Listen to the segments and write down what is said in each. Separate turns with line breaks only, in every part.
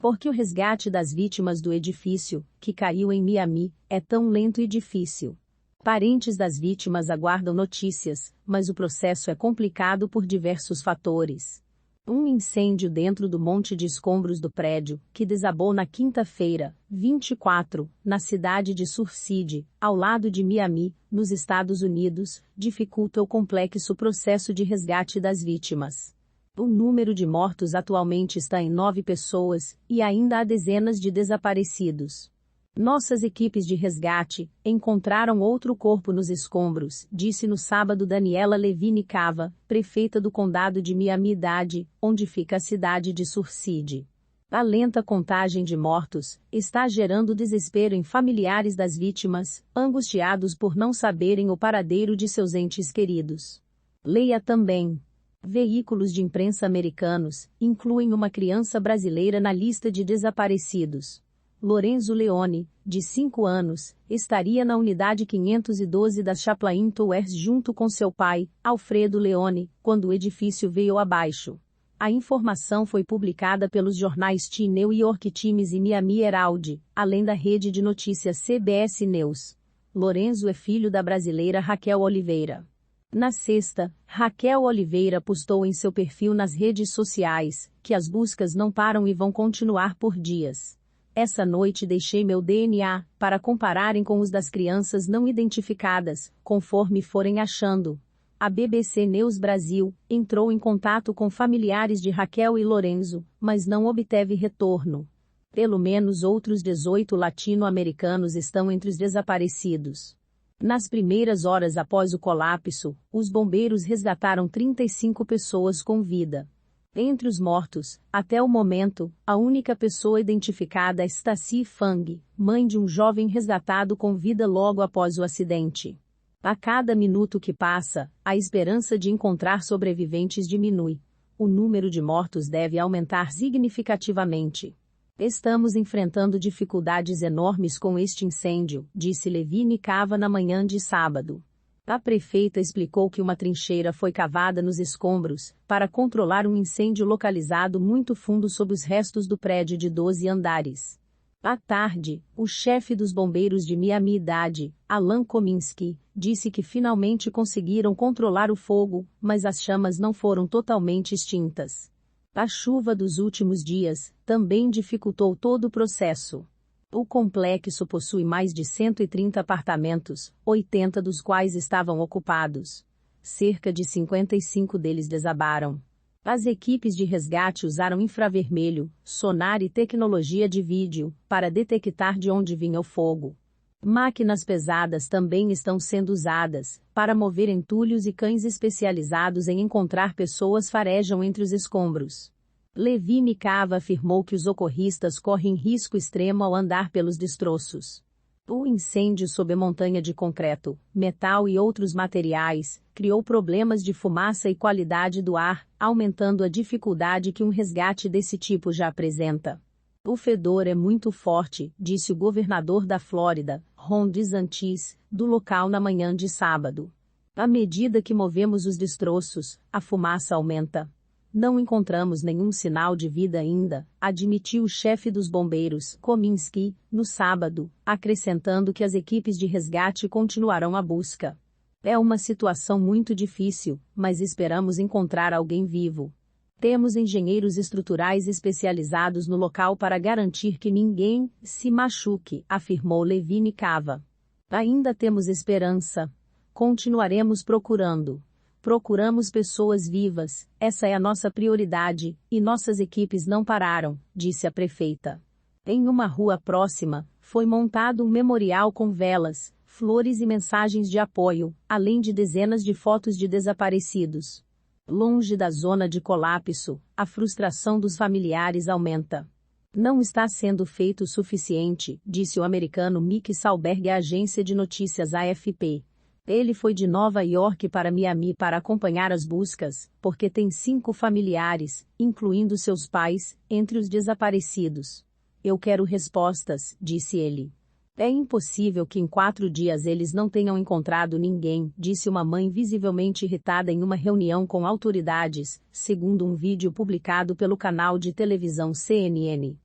Porque o resgate das vítimas do edifício, que caiu em Miami, é tão lento e difícil. Parentes das vítimas aguardam notícias, mas o processo é complicado por diversos fatores. Um incêndio dentro do monte de escombros do prédio, que desabou na quinta-feira, 24, na cidade de Surfside, ao lado de Miami, nos Estados Unidos, dificulta o complexo processo de resgate das vítimas. O número de mortos atualmente está em 9 pessoas, e ainda há dezenas de desaparecidos. Nossas equipes de resgate encontraram outro corpo nos escombros, disse no sábado Daniela Levine Cava, prefeita do condado de Miami-Dade, onde fica a cidade de Surfside. A lenta contagem de mortos está gerando desespero em familiares das vítimas, angustiados por não saberem o paradeiro de seus entes queridos. Leia também. Veículos de imprensa americanos incluem uma criança brasileira na lista de desaparecidos. Lorenzo Leone, de 5 anos, estaria na unidade 512 da Chaplain Towers junto com seu pai, Alfredo Leone, quando o edifício veio abaixo. A informação foi publicada pelos jornais The New York Times e Miami Herald, além da rede de notícias CBS News. Lorenzo é filho da brasileira Raquel Oliveira. Na sexta, Raquel Oliveira postou em seu perfil nas redes sociais que as buscas não param e vão continuar por dias. Essa noite deixei meu DNA, para compararem com os das crianças não identificadas, conforme forem achando. A BBC News Brasil entrou em contato com familiares de Raquel e Lorenzo, mas não obteve retorno. Pelo menos outros 18 latino-americanos estão entre os desaparecidos. Nas primeiras horas após o colapso, os bombeiros resgataram 35 pessoas com vida. Entre os mortos, até o momento, a única pessoa identificada é Stacy Fang, mãe de um jovem resgatado com vida logo após o acidente. A cada minuto que passa, a esperança de encontrar sobreviventes diminui. O número de mortos deve aumentar significativamente. Estamos enfrentando dificuldades enormes com este incêndio, disse Levine Cava na manhã de sábado. A prefeita explicou que uma trincheira foi cavada nos escombros, para controlar um incêndio localizado muito fundo sob os restos do prédio de 12 andares. À tarde, o chefe dos bombeiros de Miami-Dade, Alan Kominski, disse que finalmente conseguiram controlar o fogo, mas as chamas não foram totalmente extintas. A chuva dos últimos dias também dificultou todo o processo. O complexo possui mais de 130 apartamentos, 80 dos quais estavam ocupados. Cerca de 55 deles desabaram. As equipes de resgate usaram infravermelho, sonar e tecnologia de vídeo para detectar de onde vinha o fogo. Máquinas pesadas também estão sendo usadas para mover entulhos e cães especializados em encontrar pessoas farejam entre os escombros. Levine Cava afirmou que os socorristas correm risco extremo ao andar pelos destroços. O incêndio sob a montanha de concreto, metal e outros materiais criou problemas de fumaça e qualidade do ar, aumentando a dificuldade que um resgate desse tipo já apresenta. O fedor é muito forte, disse o governador da Flórida, Ron DeSantis, do local na manhã de sábado. À medida que movemos os destroços, a fumaça aumenta. Não encontramos nenhum sinal de vida ainda, admitiu o chefe dos bombeiros, Kominski, no sábado, acrescentando que as equipes de resgate continuarão a busca. É uma situação muito difícil, mas esperamos encontrar alguém vivo. Temos engenheiros estruturais especializados no local para garantir que ninguém se machuque, afirmou Levine Cava. Ainda temos esperança. Continuaremos procurando. Procuramos pessoas vivas, essa é a nossa prioridade, e nossas equipes não pararam, disse a prefeita. Em uma rua próxima, foi montado um memorial com velas, flores e mensagens de apoio, além de dezenas de fotos de desaparecidos. Longe da zona de colapso, a frustração dos familiares aumenta. Não está sendo feito o suficiente, disse o americano Mick Salberg à agência de notícias AFP. Ele foi de Nova York para Miami para acompanhar as buscas, porque tem 5 familiares, incluindo seus pais, entre os desaparecidos. Eu quero respostas, disse ele. É impossível que em 4 dias eles não tenham encontrado ninguém, disse uma mãe visivelmente irritada em uma reunião com autoridades, segundo um vídeo publicado pelo canal de televisão CNN.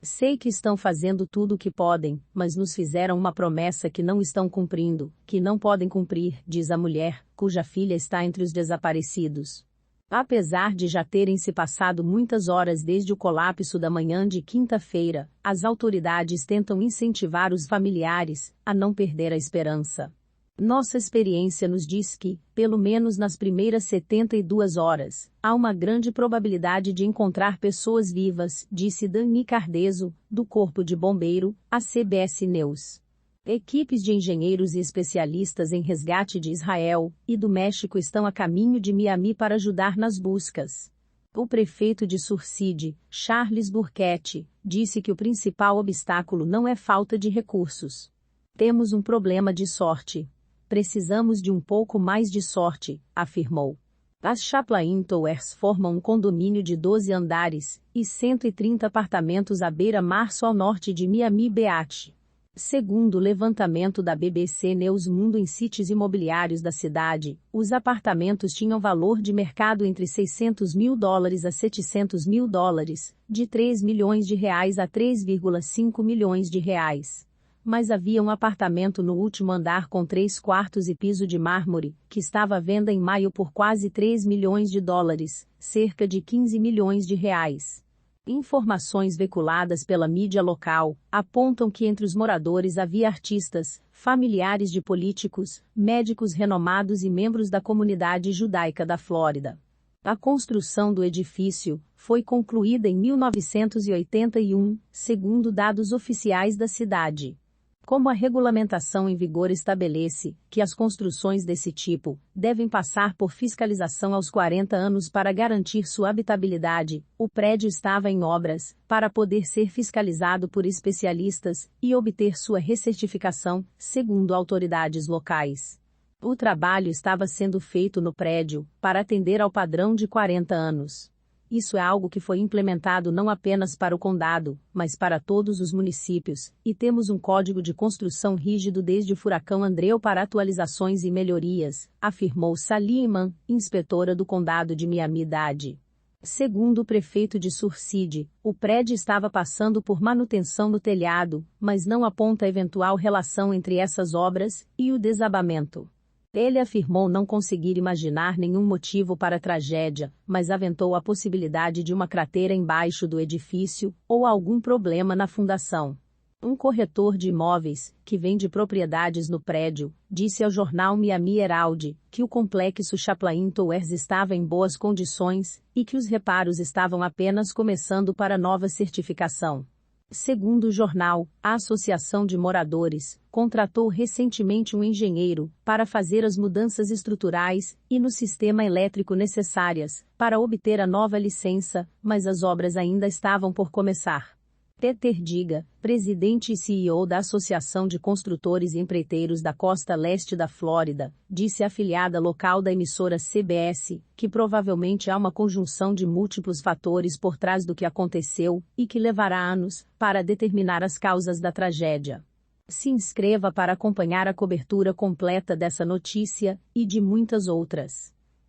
Sei que estão fazendo tudo o que podem, mas nos fizeram uma promessa que não estão cumprindo, que não podem cumprir, diz a mulher, cuja filha está entre os desaparecidos. Apesar de já terem se passado muitas horas desde o colapso da manhã de quinta-feira, as autoridades tentam incentivar os familiares a não perder a esperança. Nossa experiência nos diz que, pelo menos nas primeiras 72 horas, há uma grande probabilidade de encontrar pessoas vivas, disse Dani Cardezo, do Corpo de Bombeiro, à CBS News. Equipes de engenheiros e especialistas em resgate de Israel e do México estão a caminho de Miami para ajudar nas buscas. O prefeito de Surtsey, Charles Burkett, disse que o principal obstáculo não é falta de recursos. Temos um problema de sorte. Precisamos de um pouco mais de sorte, afirmou. As Chaplain Towers formam um condomínio de 12 andares e 130 apartamentos à beira-mar ao norte de Miami Beach. Segundo o levantamento da BBC News Mundo em sítios imobiliários da cidade, os apartamentos tinham valor de mercado entre $600 mil a $700 mil, de R$3 milhões a R$3,5 milhões. Mas havia um apartamento no último andar com 3 quartos e piso de mármore, que estava à venda em maio por quase $3 milhões, cerca de R$15 milhões. Informações veiculadas pela mídia local apontam que entre os moradores havia artistas, familiares de políticos, médicos renomados e membros da comunidade judaica da Flórida. A construção do edifício foi concluída em 1981, segundo dados oficiais da cidade. Como a regulamentação em vigor estabelece que as construções desse tipo devem passar por fiscalização aos 40 anos para garantir sua habitabilidade, o prédio estava em obras para poder ser fiscalizado por especialistas e obter sua recertificação, segundo autoridades locais. O trabalho estava sendo feito no prédio para atender ao padrão de 40 anos. Isso é algo que foi implementado não apenas para o condado, mas para todos os municípios, e temos um código de construção rígido desde o furacão Andrew para atualizações e melhorias, afirmou Sally Iman, inspetora do condado de Miami-Dade. Segundo o prefeito de Surtsey, o prédio estava passando por manutenção no telhado, mas não aponta eventual relação entre essas obras e o desabamento. Ele afirmou não conseguir imaginar nenhum motivo para a tragédia, mas aventou a possibilidade de uma cratera embaixo do edifício, ou algum problema na fundação. Um corretor de imóveis, que vende propriedades no prédio, disse ao jornal Miami Herald que o complexo Chaplain Towers estava em boas condições, e que os reparos estavam apenas começando para nova certificação. Segundo o jornal, a Associação de Moradores contratou recentemente um engenheiro para fazer as mudanças estruturais e no sistema elétrico necessárias para obter a nova licença, mas as obras ainda estavam por começar. Peter Diga, presidente e CEO da Associação de Construtores e Empreiteiros da Costa Leste da Flórida, disse à afiliada local da emissora CBS, que provavelmente há uma conjunção de múltiplos fatores por trás do que aconteceu, e que levará anos para determinar as causas da tragédia. Se inscreva para acompanhar a cobertura completa dessa notícia, e de muitas outras.